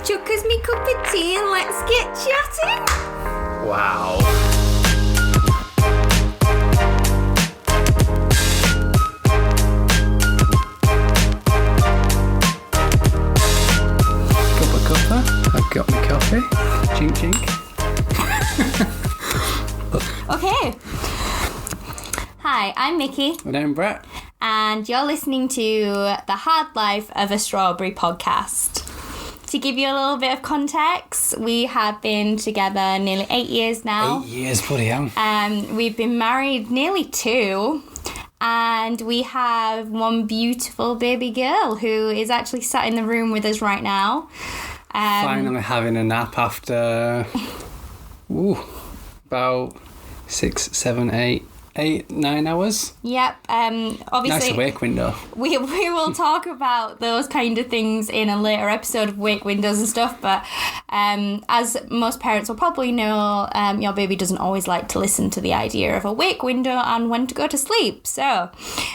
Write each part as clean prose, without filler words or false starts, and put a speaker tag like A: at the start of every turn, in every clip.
A: Chuck us me cup of tea and let's get chatting.
B: Wow. Cuppa. I've got my coffee. Chink chink.
A: Okay. Hi, I'm Mickey.
B: And I'm Brett.
A: And you're listening to the Hard Life of a Strawberry podcast. To give you a little bit of context, we have been together nearly 8 years now.
B: 8 years, bloody hell.
A: We've been married nearly 2. And we have one beautiful baby girl who is actually sat in the room with us right now.
B: Finally having a nap after about 6, 7, 8, 9 hours.
A: Yep. Obviously,
B: nice awake window.
A: We will talk about those kind of things in a later episode of wake windows and stuff. But as most parents will probably know, your baby doesn't always like to listen to the idea of a wake window and when to go to sleep. So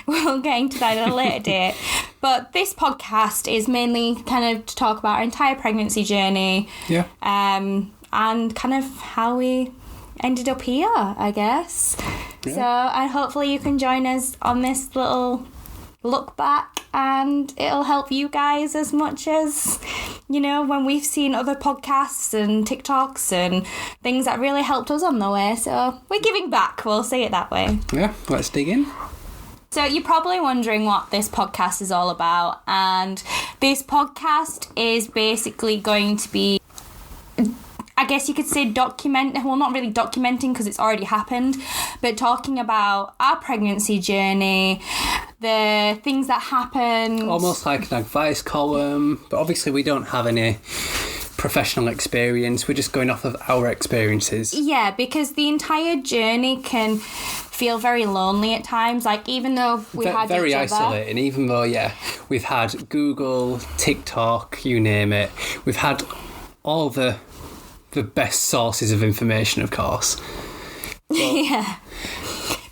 A: we'll get into that at a later date. But this podcast is mainly kind of to talk about our entire pregnancy journey.
B: Yeah.
A: And kind of how we ended up here, I guess. Yeah. So, and hopefully you can join us on this little look back, and it'll help you guys as much as, you know, when we've seen other podcasts and TikToks and things that really helped us on the way. So we're giving back, we'll say it that way.
B: Yeah, let's dig in.
A: So you're probably wondering what this podcast is all about, and this podcast is basically going to be, I guess you could say not really documenting because it's already happened, but talking about our pregnancy journey, the things that happened. Almost
B: like an advice column, but obviously we don't have any professional experience. We're just going off of our experiences.
A: Yeah, because the entire journey can feel very lonely at times. Like, even though we had
B: very
A: each
B: isolating, even though, we've had Google, TikTok, you name it. We've had all the best sources of information, of course.
A: Yeah.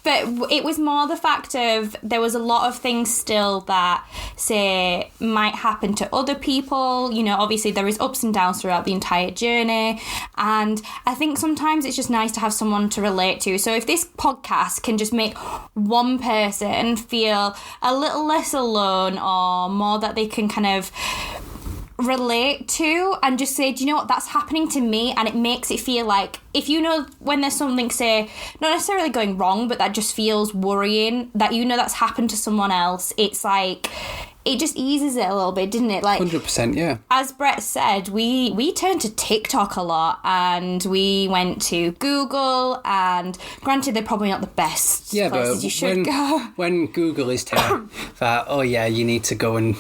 A: But it was more the fact of there was a lot of things still that, say, might happen to other people. You know, obviously there is ups and downs throughout the entire journey. And I think sometimes it's just nice to have someone to relate to. So if this podcast can just make one person feel a little less alone, or more that they can kind of relate to and just say, do you know what, that's happening to me, and it makes it feel like, if you know when there's something, say, not necessarily going wrong, but that just feels worrying, that you know that's happened to someone else, it's like, it just eases it a little bit, didn't it? Like
B: 100%, yeah.
A: As Brett said, we turned to TikTok a lot, and we went to Google, and granted, they're probably not the best places you should go.
B: When Google is telling that, oh yeah, you need to go and,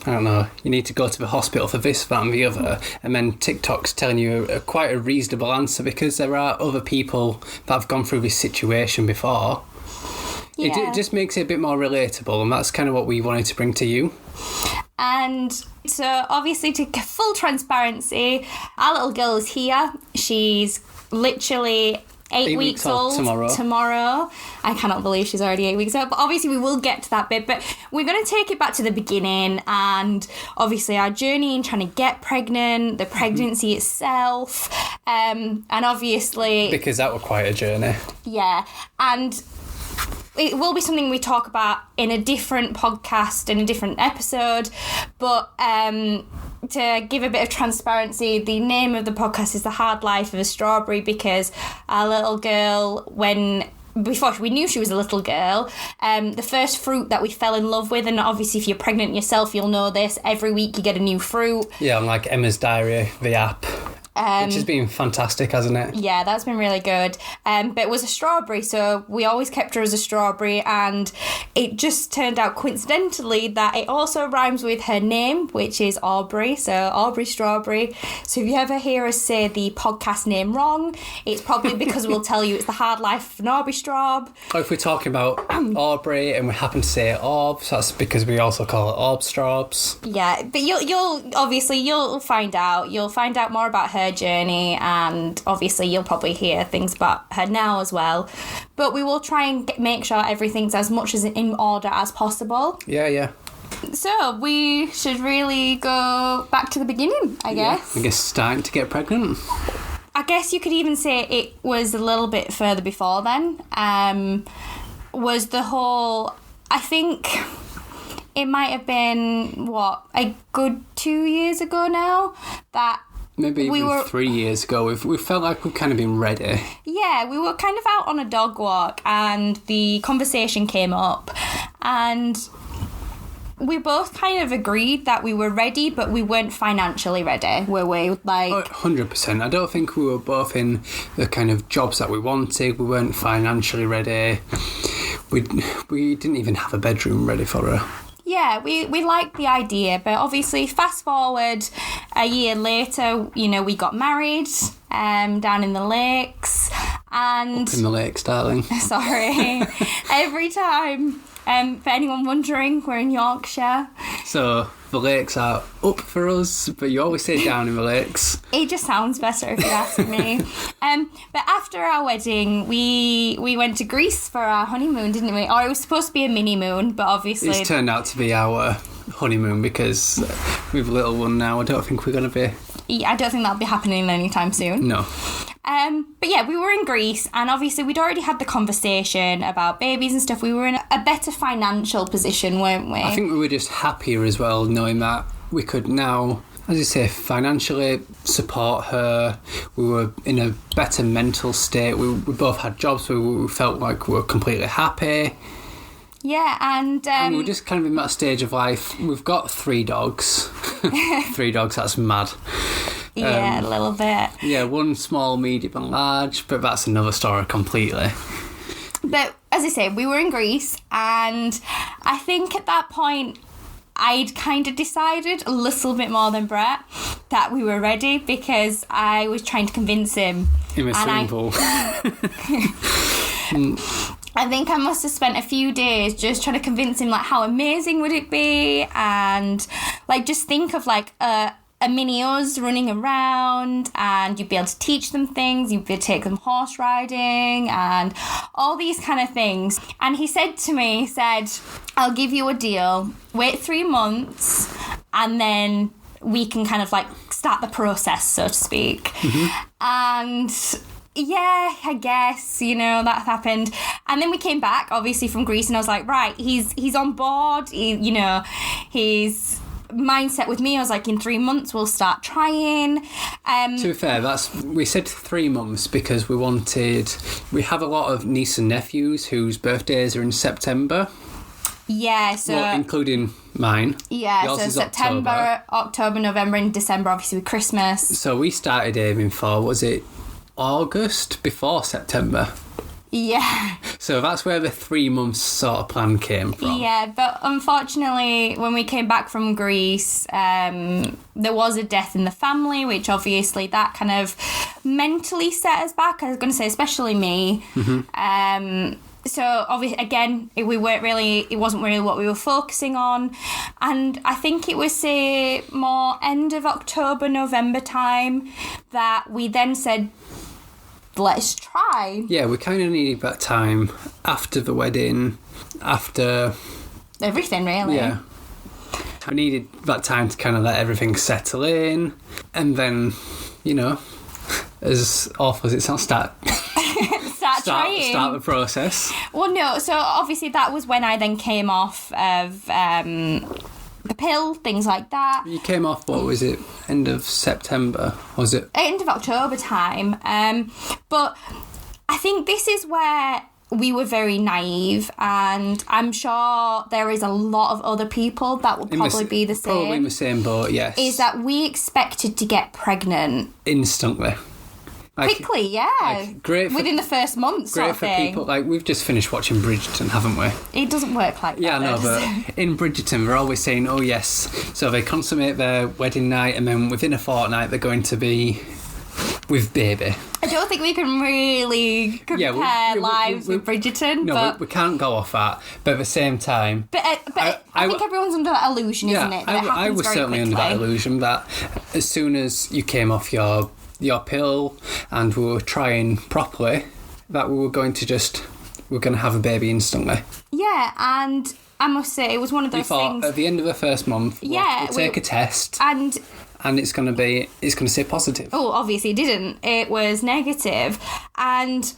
B: I don't know, you need to go to the hospital for this, that and the other, and then TikTok's telling you quite a reasonable answer because there are other people that have gone through this situation before. Yeah. It just makes it a bit more relatable, and that's kind of what we wanted to bring to you.
A: And so, obviously, to full transparency, our little girl is here. She's literally 8 weeks old tomorrow. I cannot believe she's already 8 weeks old, but obviously we will get to that bit. But we're going to take it back to the beginning, and obviously our journey in trying to get pregnant, the pregnancy itself, and obviously...
B: Because that was quite a journey.
A: Yeah, and it will be something we talk about in a different podcast, in a different episode, but... to give a bit of transparency, the name of the podcast is The Hard Life of a Strawberry, because our little girl, before we knew she was a little girl, the first fruit that we fell in love with, and obviously if you're pregnant yourself, you'll know this, every week you get a new fruit. Yeah,
B: like Emma's Diary, the app. Which has been fantastic, hasn't it?
A: Yeah, that's been really good. But it was a strawberry, so we always kept her as a strawberry, and it just turned out coincidentally that it also rhymes with her name, which is Aubrey, so Aubrey Strawberry. So if you ever hear us say the podcast name wrong, it's probably because we'll tell you it's the Hard Life of an Aubrey Straub.
B: Or if we're talking about Aubrey and we happen to say Orb, so that's because we also call it Orb Straubs.
A: Yeah, but you'll find out. You'll find out more about her journey, and obviously you'll probably hear things about her now as well, but we will try and make sure everything's as much as in order as possible.
B: Yeah.
A: So we should really go back to the beginning, I guess.
B: I guess starting to get pregnant.
A: I guess you could even say it was a little bit further before then. Was the whole... I think it might have been, a good 2 years ago now that...
B: Maybe even 3 years ago, we felt like we've kind of been ready.
A: Yeah, we were kind of out on a dog walk and the conversation came up and we both kind of agreed that we were ready, but we weren't financially ready, were we?
B: 100%. I don't think we were both in the kind of jobs that we wanted. We weren't financially ready. We didn't even have a bedroom ready for her.
A: Yeah, we liked the idea, but obviously fast forward a year later, we got married down in the lakes. And
B: up in the lakes, darling.
A: Sorry. Every time, for anyone wondering, we're in Yorkshire.
B: So the lakes are up for us, but you always say down in the lakes.
A: It just sounds better if you ask me. But after our wedding, we went to Greece for our honeymoon, didn't we? Or it was supposed to be a mini moon, but obviously...
B: It's turned out to be our honeymoon because we've a little one now. I don't think we're going to be...
A: Yeah, I don't think that'll be happening anytime soon.
B: No.
A: But yeah, we were in Greece and obviously we'd already had the conversation about babies and stuff. We were in a better financial position, weren't we?
B: I think we were just happier as well, knowing that we could now, as you say, financially support her. We were in a better mental state. We both had jobs, so we felt like we were completely happy.
A: Yeah, and
B: we were just kind of in that stage of life. We've got 3 dogs. 3 dogs, that's mad.
A: Yeah, a little bit.
B: Yeah, 1 small, medium and large, but that's another story completely.
A: But as I say, we were in Greece and I think at that point I'd kind of decided a little bit more than Brett that we were ready because I was trying to convince him.
B: In a swimming pool.
A: I think I must have spent a few days just trying to convince him how amazing would it be and just think of a mini us running around and you'd be able to teach them things, you'd be able to take them horse riding and all these kind of things. And he said to me, I'll give you a deal, wait 3 months and then we can kind of start the process, so to speak. Mm-hmm. And yeah, I guess, that happened. And then we came back, obviously, from Greece, and I was like, right, he's on board, he's mindset with me. I was like, in 3 months we'll start trying.
B: To be fair, we said 3 months because we have a lot of nieces and nephews whose birthdays are in September.
A: Yeah, so...
B: Well, including mine.
A: Yeah,
B: yours
A: so
B: is
A: September, October, November and December, obviously with Christmas.
B: So we started aiming for, was it August before September?
A: Yeah.
B: So that's where the 3 months sort of plan came from.
A: Yeah, but unfortunately, when we came back from Greece, there was a death in the family, which obviously that kind of mentally set us back. I was going to say, especially me. Mm-hmm. So obviously, again, it wasn't really what we were focusing on. And I think it was, say, more end of October, November time that we then said, let's try.
B: Yeah, we kind of needed that time after the wedding, after...
A: everything, really.
B: Yeah. We needed that time to kind of let everything settle in. And then, as awful as it sounds, start
A: trying.
B: Start the process.
A: Well, no, so obviously that was when I then came off of the pill, things like that.
B: You came off, what was it, end of September, was it?
A: End of October time. But I think this is where we were very naive, and I'm sure there is a lot of other people that will probably be the same.
B: Probably in the same boat, yes.
A: Is that we expected to get pregnant.
B: Instantly.
A: Quickly, yeah. Within the first month, sort of thing.
B: Great for people, we've just finished watching Bridgerton, haven't we?
A: It doesn't work like that.
B: Yeah, no, but in Bridgerton, they're always saying, oh yes, so they consummate their wedding night and then within a fortnight they're going to be with baby.
A: I don't think we can really compare lives with Bridgerton.
B: No, we can't go off that. But at the same time...
A: But I think everyone's under that illusion, isn't it?
B: I was certainly under that illusion that as soon as you came off your pill and we were trying properly, that we were going to have a baby instantly.
A: Yeah, and I must say, it was one of those things.
B: At the end of the first month, we'll take a test. And it's going to say positive.
A: Oh, obviously it didn't. It was negative. And,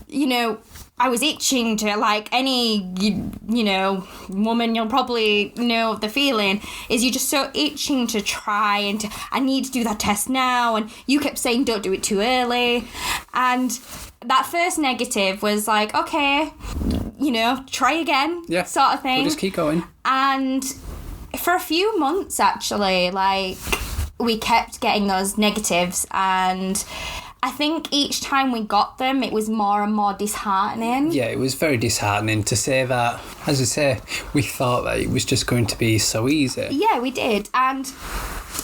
A: you know, I was itching to, like any, you know, woman, you'll probably know the feeling, is you're just so itching to try and I need to do that test now. And you kept saying, don't do it too early. And that first negative was like, okay, you know, try again, sort of thing.
B: We'll just keep going.
A: And for a few months, actually, like, we kept getting those negatives, and I think each time we got them, it was more and more disheartening.
B: Yeah, it was very disheartening to say that. As I say, we thought that it was just going to be so easy.
A: Yeah, we did. And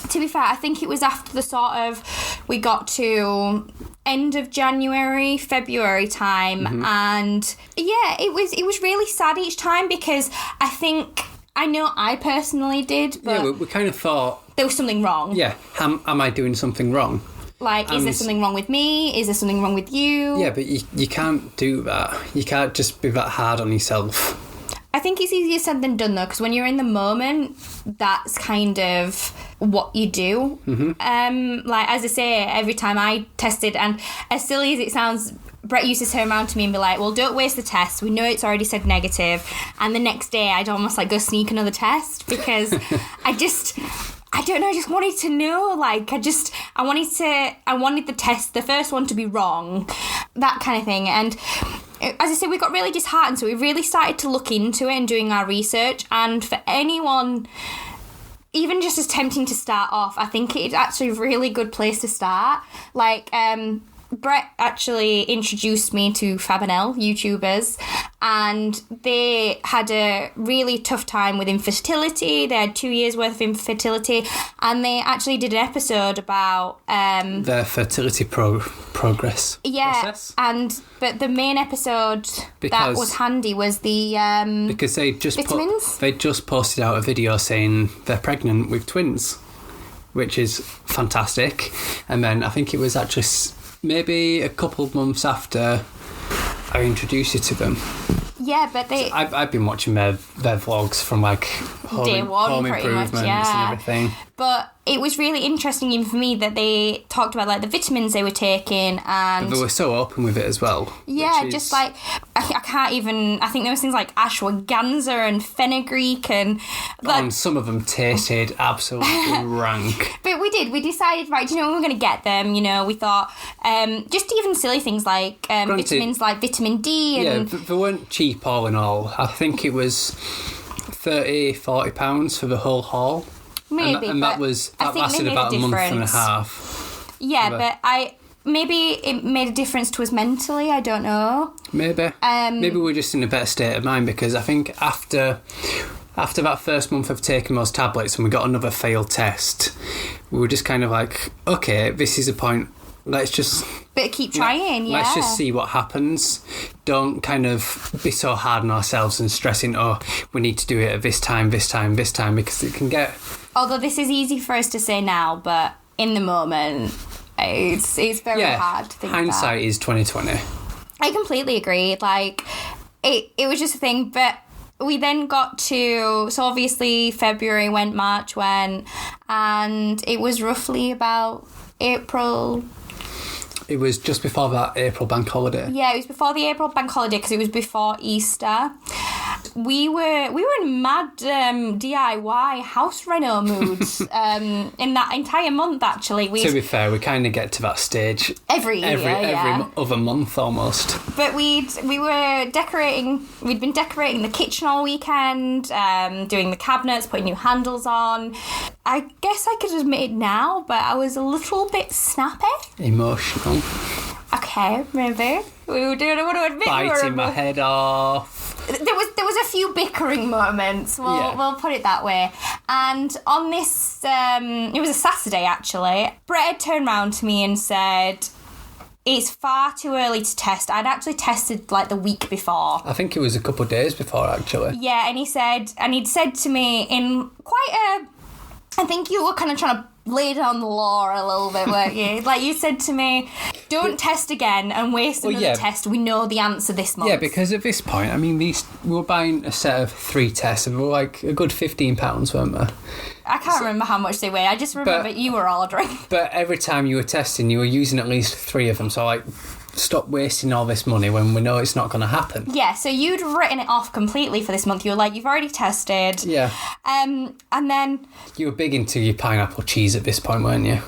A: to be fair, I think it was after the sort of, we got to end of January, February time, and yeah, it was really sad each time, because I know I personally did, but
B: yeah, we kind of thought
A: there was something wrong.
B: Yeah, am I doing something wrong?
A: Like, is there something wrong with me? Is there something wrong with you?
B: Yeah, but you can't do that. You can't just be that hard on yourself.
A: I think it's easier said than done, though, because when you're in the moment, that's kind of what you do. Like, as I say, every time I tested, and as silly as it sounds, Brett used to turn around to me and be like, well, don't waste the test. We know it's already said negative. And the next day, I'd almost, like, go sneak another test, because I don't know, I just wanted to know, like, I wanted the test, the first one, to be wrong, that kind of thing. And as I said, we got really disheartened, so we really started to look into it and doing our research. And for anyone, even just as tempting to start off, I think it's actually a really good place to start. Like, Brett actually introduced me to Fabinel YouTubers, and they had a really tough time with infertility. They had 2 years worth of infertility, and they actually did an episode about
B: their fertility progress.
A: Yeah,
B: process.
A: But the main episode that was handy was the
B: because they just
A: vitamins.
B: They just posted out a video saying they're pregnant with twins, which is fantastic. And then I think it was actually maybe a couple of months after I introduced you to them.
A: Yeah, but
B: I've been watching their vlogs from like
A: day one,
B: home
A: pretty
B: improvements
A: much, yeah.
B: and everything.
A: But it was really interesting even for me that they talked about like the vitamins they were taking, and
B: but they were so open with it as well.
A: Yeah, just like I can't even. I think there was things like ashwagandha and fenugreek, and
B: some of them tasted absolutely rank.
A: But we decided, right, do you know, we were going to get them. You know, we thought just even silly things like vitamins like vitamin D. And
B: they weren't cheap all in all. I think it was £30-40 for the whole haul.
A: Maybe,
B: and that lasted about a month and a half.
A: Yeah, but maybe it made a difference to us mentally. I don't know.
B: Maybe. Maybe we're just in a better state of mind, because I think after that first month of taking those tablets and we got another failed test, we were just kind of like, okay, this is a point. Let's just...
A: But keep trying, yeah.
B: Let's just see what happens. Don't kind of be so hard on ourselves and stressing, we need to do it at this time, because it can get...
A: Although this is easy for us to say now, but in the moment, it's very hard to think
B: hindsight is 20/20.
A: I completely agree. Like, it was just a thing, but... We then got to, so obviously February went, March went, and it was roughly about April.
B: It was just before that April bank holiday. Yeah,
A: it was before the April bank holiday, because it was before Easter. We were in mad DIY house reno moods in that entire month, actually.
B: To be fair, we kind of get to that stage
A: every
B: other month almost.
A: But we were decorating. We'd been decorating the kitchen all weekend, doing the cabinets, putting new handles on. I guess I could admit it now, but I was a little bit snappy.
B: Emotional.
A: Okay, maybe. We don't want to admit
B: biting my head off.
A: There was a few bickering moments. We'll put it that way. And on this, it was a Saturday actually. Brett had turned round to me and said, "It's far too early to test." I'd actually tested like the week before.
B: I think it was a couple of days before actually.
A: Yeah, and he'd said to me in quite I think you were kind of trying to lay down the law a little bit, weren't you? Like you said to me, don't test again and waste another test. We know the answer this month.
B: Yeah, because at this point, I mean, we were buying a set of 3 tests and we were like a good £15, weren't we?
A: I can't remember how much they weigh. I just remember you were ordering.
B: But every time you were testing, you were using at least 3 of them. So, like, stop wasting all this money when we know it's not going to happen.
A: Yeah, so you'd written it off completely for this month. You were like, you've already tested.
B: Yeah.
A: And then...
B: You were big into your pineapple cheese at this point, weren't you?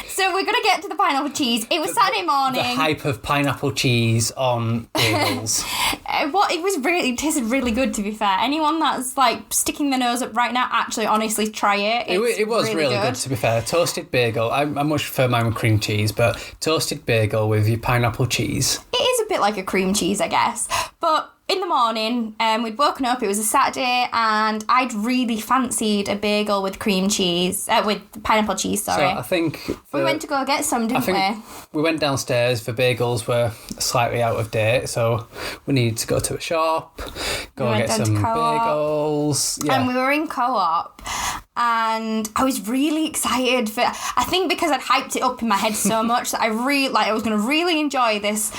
A: So we're going to get to the pineapple cheese. It was Saturday morning.
B: The hype of pineapple cheese on bagels.
A: It tasted really good, to be fair. Anyone that's like sticking their nose up right now, actually, honestly, try it.
B: It was really good, to be fair. Toasted bagel. I much prefer mine with cream cheese, but toasted bagel with your pineapple cheese.
A: It is a bit like a cream cheese, I guess. But in the morning, we'd woken up, it was a Saturday, and I'd really fancied a bagel with cream cheese, with pineapple cheese, sorry.
B: So I think...
A: we went to go get some, didn't we?
B: We went downstairs, the bagels were slightly out of date, so we needed to go to a shop, get some bagels. Yeah.
A: And we were in Co-op, and I was really excited for... I think because I'd hyped it up in my head so much that I was going to really enjoy this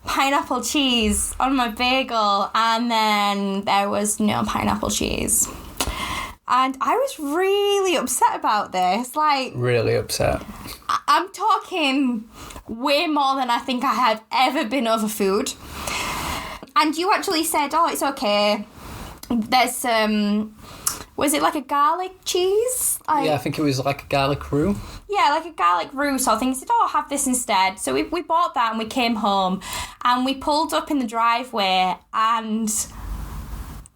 A: pineapple cheese on my bagel, and then there was no pineapple cheese. And I was really upset about this. Like, really
B: upset.
A: I'm talking way more than I think I had ever been over food. And you actually said, oh, it's okay. There's some... Was it like a garlic cheese?
B: Yeah, I think it was like a garlic roux.
A: Yeah, like a garlic roux sort of thing. He said, oh, I'll have this instead. So we bought that and we came home and we pulled up in the driveway and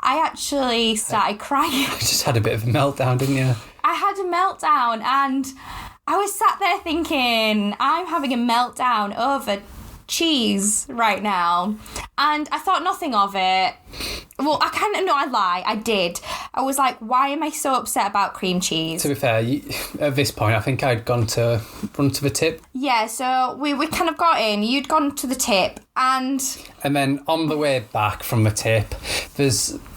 A: I actually started crying.
B: You just had a bit of a meltdown, didn't you?
A: I had a meltdown and I was sat there thinking, I'm having a meltdown over cheese right now, and I thought nothing of it. Well, I lie, I did. I was like, why am I so upset about cream cheese?
B: To be fair, at this point I think I'd run to the tip.
A: Yeah, so we kind of got in, you'd gone to the tip, and
B: then on the way back from the tip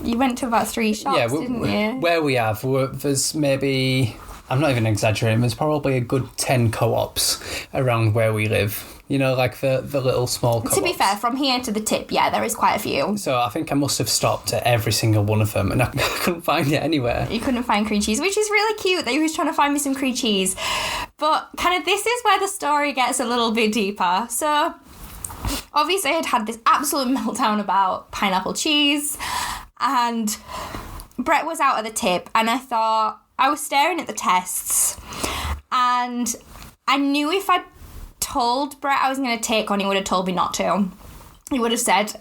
A: you went to about 3 shops, didn't you?
B: Where we have, there's maybe, I'm not even exaggerating, there's probably a good 10 co-ops around where we live. You know, like the little small co-ops.
A: To be fair, from here to the tip, yeah, there is quite a few.
B: So I think I must have stopped at every single one of them and I couldn't find it anywhere.
A: You couldn't find cream cheese, which is really cute that he was trying to find me some cream cheese. But kind of this is where the story gets a little bit deeper. So obviously I'd had this absolute meltdown about pineapple cheese and Brett was out at the tip and I was staring at the tests and I knew if I told Brett I was going to take one, he would have told me not to. He would have said...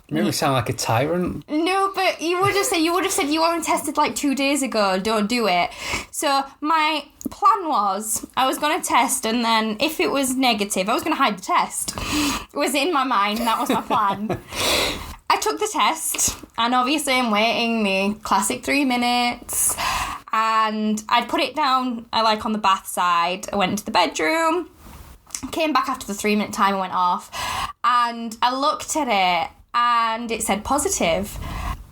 B: You make me sound like a tyrant.
A: No, but you would have said you only tested like 2 days ago, don't do it. So my plan was I was going to test and then if it was negative, I was going to hide the test. It was in my mind, that was my plan. I took the test and obviously I'm waiting the classic 3 minutes and I'd put it down like on the bath side. I went into the bedroom. Came back after the 3-minute timer went off and I looked at it and it said positive.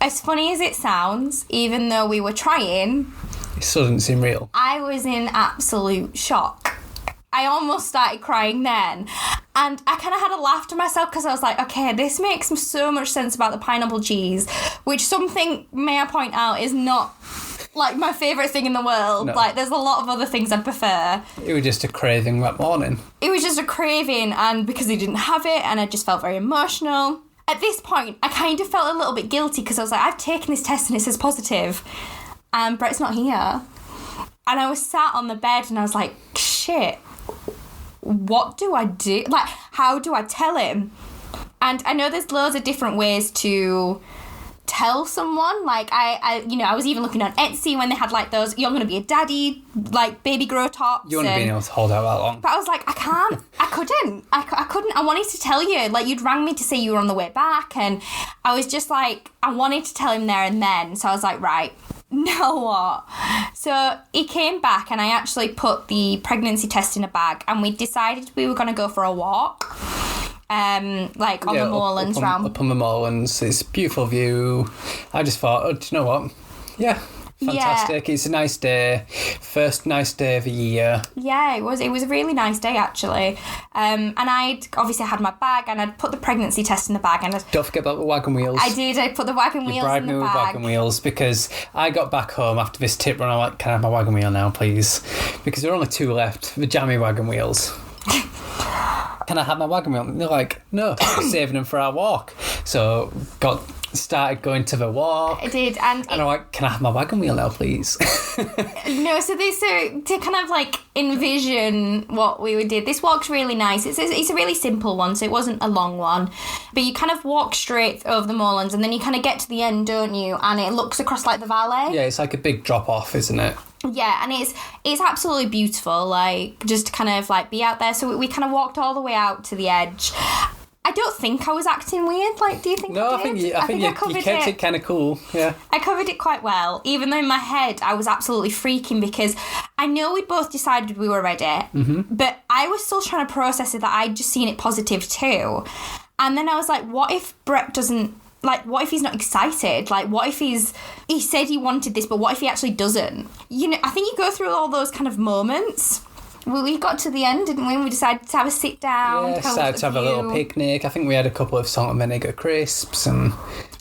A: As funny as it sounds, even though we were trying,
B: it still didn't seem real.
A: I was in absolute shock. I almost started crying then. And I kind of had a laugh to myself because I was like, okay, this makes so much sense about the pineapple cheese, which something, may I point out, is not like my favourite thing in the world. No. Like, there's a lot of other things I'd prefer.
B: It was just a craving that morning.
A: It was just a craving, and because they didn't have it, and I just felt very emotional. At this point, I kind of felt a little bit guilty because I was like, I've taken this test and it says positive, and Brett's not here. And I was sat on the bed and I was like, shit, what do I do? Like, how do I tell him? And I know there's loads of different ways to tell someone. Like, I was even looking on Etsy when they had like those you're gonna be a daddy like baby grow tops.
B: You wouldn't have been able to hold out that long.
A: But I was like, I couldn't. I wanted to tell you, like, you'd rang me to say you were on the way back, and I was just like, I wanted to tell him there and then. So I was like, right, now what? So he came back and I actually put the pregnancy test in a bag and we decided we were going to go for a walk. Like on the moorlands
B: up on the moorlands. It's a beautiful view. I just thought, oh, do you know what? Yeah, fantastic. It's a nice day. First nice day of the year.
A: Yeah, it was a really nice day, actually. And I'd obviously had my bag, and I'd put the pregnancy test in the bag. And
B: Don't forget about the wagon wheels.
A: I did. I put the wagon wheels in the
B: with
A: bag.
B: wagon wheels, because I got back home after this tip run. I'm like, can I have my wagon wheel now, please? Because there are only 2 left. The jammy wagon wheels. Can I have my wagon wheel? And they're like, no, we're saving them for our walk. So started going to the walk.
A: I did, and
B: I'm like, can I have my wagon wheel now, please?
A: No, so to kind of like envision what we did, this walk's really nice. It's a really simple one, so it wasn't a long one, but you kind of walk straight over the moorlands, and then you kind of get to the end, don't you? And it looks across like the valley.
B: Yeah, it's like a big drop off, isn't it?
A: Yeah, and it's absolutely beautiful, like, just to kind of like be out there. So we kind of walked all the way out to the edge. I don't think I was acting weird. Like, do you think
B: No,
A: I did?
B: I think you kept it kind of cool. Yeah.
A: I covered it quite well, even though in my head I was absolutely freaking, because I know we'd both decided we were ready, but I was still trying to process it that I'd just seen it positive too. And then I was like, what if Brett doesn't, like, what if he's not excited? Like, what if he said he wanted this, but what if he actually doesn't? You know, I think you go through all those kind of moments. Well, we got to the end, didn't we? We decided to have a sit down.
B: Yeah, decided to have a little picnic. I think we had a couple of salt and vinegar crisps and...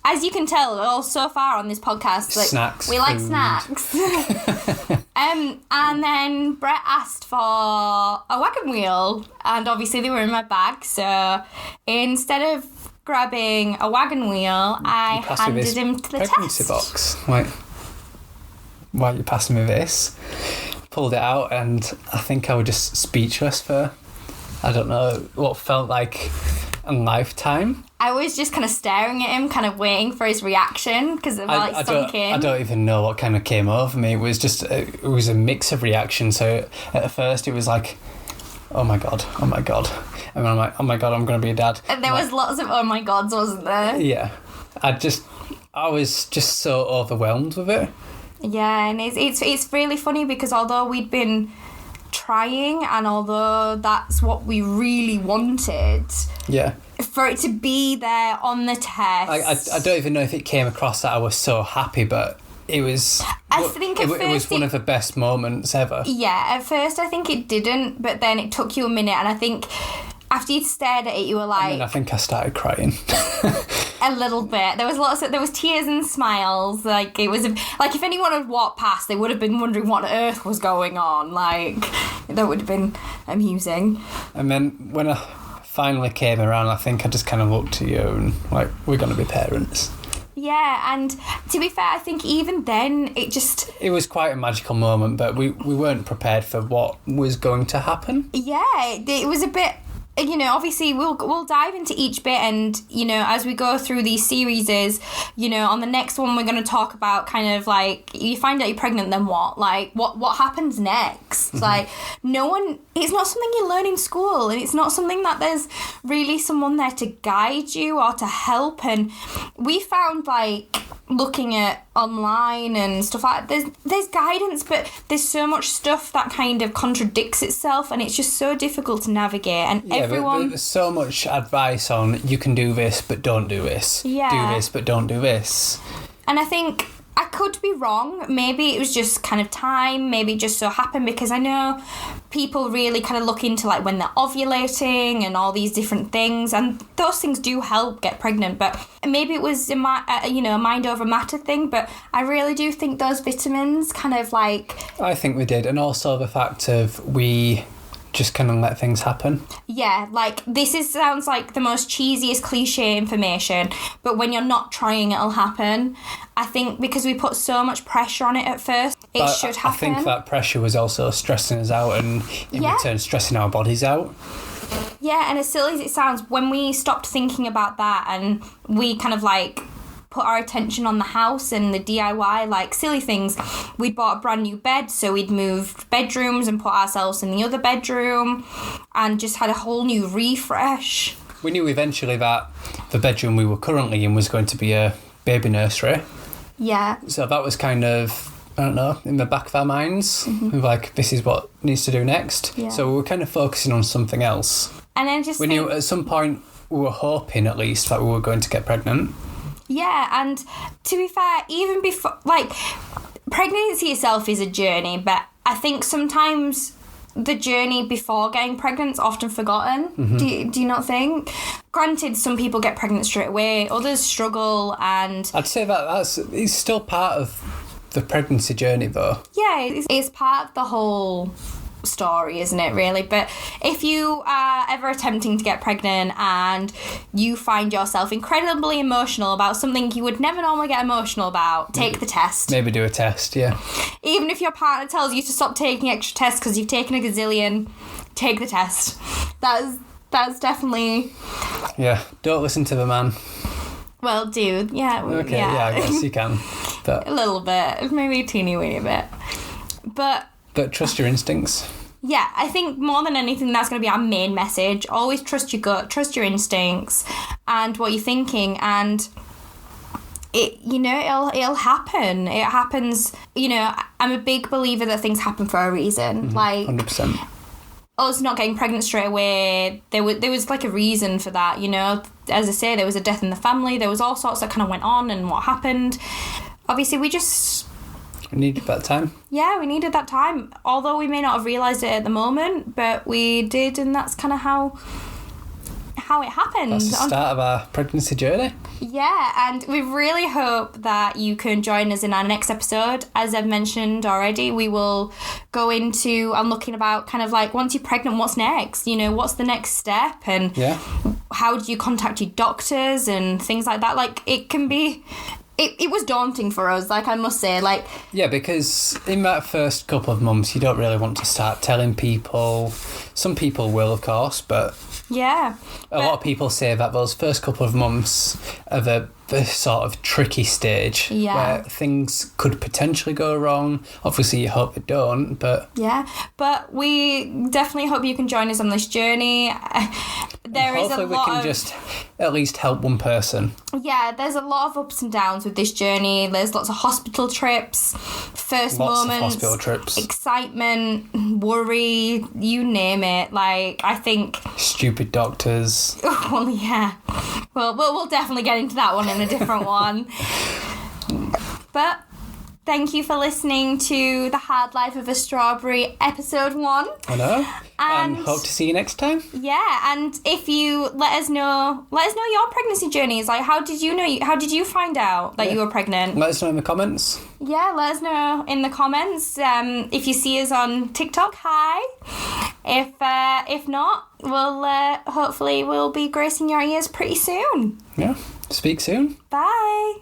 A: As you can tell, all so far on this podcast, like,
B: snacks.
A: We like snacks. And then Brett asked for a wagon wheel, and obviously they were in my bag. So instead of grabbing a wagon wheel, I handed him to the
B: pregnancy
A: test
B: box. Like, why are you passing me this? Pulled it out, and I think I was just speechless for, I don't know, what felt like a lifetime.
A: I was just kind of staring at him, kind of waiting for his reaction, because it like sunk in.
B: I don't even know what kind of came over me. It was just, it was a mix of reactions. So at first it was like, oh my god. And then I'm like, oh my god, I'm going to be a dad.
A: And there was lots of oh my gods, wasn't there?
B: Yeah. I was just so overwhelmed with it.
A: Yeah, and it's really funny, because although we'd been trying, and although that's what we really wanted,
B: yeah,
A: for it to be there on the test,
B: I don't even know if it came across that I was so happy, but it was.
A: I think at first
B: it was one of the best moments ever.
A: Yeah, at first I think it didn't, but then it took you a minute, and I think after you'd stared at it, you were like...
B: I think I started crying.
A: A little bit. There was tears and smiles. Like, it was... Like, if anyone had walked past, they would have been wondering what on earth was going on. Like, that would have been amusing.
B: And then when I finally came around, I think I just kind of looked at you and, like, we're going to be parents.
A: Yeah, and to be fair, I think even then, it was
B: quite a magical moment, but we weren't prepared for what was going to happen.
A: Yeah, it was a bit... You know, obviously we'll dive into each bit, and, you know, as we go through these series, you know, on the next one we're going to talk about kind of like, you find out you're pregnant, then what? Like, what happens next? Mm-hmm. Like, it's not something you learn in school, and it's not something that there's really someone there to guide you or to help. And we found, like, looking at online and stuff like that, there's guidance, but there's so much stuff that kind of contradicts itself, and it's just so difficult to navigate. And everyone,
B: there's so much advice on, you can do this but don't do this, do this but don't do this.
A: And I think I could be wrong. Maybe it was just kind of time. Maybe it just so happened, because I know people really kind of look into, like, when they're ovulating and all these different things, and those things do help get pregnant. But maybe it was a mind over matter thing. But I really do think those vitamins kind of like...
B: I think we did, and also the fact of we just kind of let things happen.
A: Yeah, like, sounds like the most cheesiest cliche information, but when you're not trying, it'll happen. I think because we put so much pressure on it at first, it should happen. I
B: think that pressure was also stressing us out, and in return stressing our bodies out.
A: Yeah, and as silly as it sounds, when we stopped thinking about that and we kind of like put our attention on the house and the DIY, like silly things, we'd bought a brand new bed, so we'd moved bedrooms and put ourselves in the other bedroom and just had a whole new refresh.
B: We knew eventually that the bedroom we were currently in was going to be a baby nursery.
A: Yeah.
B: So that was kind of, I don't know, in the back of our minds. Mm-hmm. We were like, this is what needs to do next. Yeah. So we were kind of focusing on something else.
A: And then
B: we knew at some point, we were hoping at least that we were going to get pregnant.
A: Yeah, and to be fair, even before, like, pregnancy itself is a journey, but I think sometimes the journey before getting pregnant is often forgotten.
B: Mm-hmm.
A: Do you not think? Granted, some people get pregnant straight away, others struggle, and
B: I'd say it's still part of the pregnancy journey, though.
A: yeah, it's part of the whole story, isn't it, really? But if you are ever attempting to get pregnant and you find yourself incredibly emotional about something you would never normally get emotional about, take the test.
B: Maybe do a test, yeah.
A: Even if your partner tells you to stop taking extra tests because you've taken a gazillion, take the test. That's definitely...
B: Yeah, don't listen to the man.
A: Well, dude, yeah.
B: Okay, yeah, I guess you can. But
A: a little bit, maybe a teeny weeny bit. But
B: trust your instincts.
A: Yeah, I think more than anything, that's going to be our main message. Always trust your gut, trust your instincts and what you're thinking, and it'll happen. It happens. I'm a big believer that things happen for a reason.
B: Mm-hmm.
A: Like
B: 100%.
A: Us not getting pregnant straight away, there was like a reason for that. As I say, there was a death in the family. There was all sorts that kind of went on, and what happened. Obviously, we
B: needed that time.
A: Yeah, we needed that time. Although we may not have realised it at the moment, but we did, and that's kind of how it happened.
B: That's the start of our pregnancy journey.
A: Yeah, and we really hope that you can join us in our next episode. As I've mentioned already, we will go into and looking about kind of like once you're pregnant, what's next? What's the next step? And how do you contact your doctors and things like that? Like, it can be... It was daunting for us, like I must say.
B: Yeah, because in that first couple of months, you don't really want to start telling people. Some people will, of course, but
A: yeah,
B: a lot of people say that those first couple of months are the sort of tricky stage where things could potentially go wrong. Obviously, you hope it don't, but...
A: Yeah, but we definitely hope you can join us on this journey.
B: Hopefully we can just at least help one person.
A: Yeah, there's a lot of ups and downs with this journey. There's lots of hospital trips, lots moments,
B: of hospital trips,
A: excitement, worry, you name it. Like, I think...
B: Stupid doctors.
A: Well, yeah. Well, we'll definitely get into that one in a different one. But... thank you for listening to The Hard Life of a Strawberry, episode 1.
B: I know. And hope to see you next time.
A: Yeah, and if you let us know your pregnancy journeys. Like, how did you find out that you were pregnant?
B: Let us know in the comments.
A: Yeah, let us know in the comments. If you see us on TikTok, hi. If not, hopefully we'll be gracing your ears pretty soon.
B: Yeah. Speak soon.
A: Bye.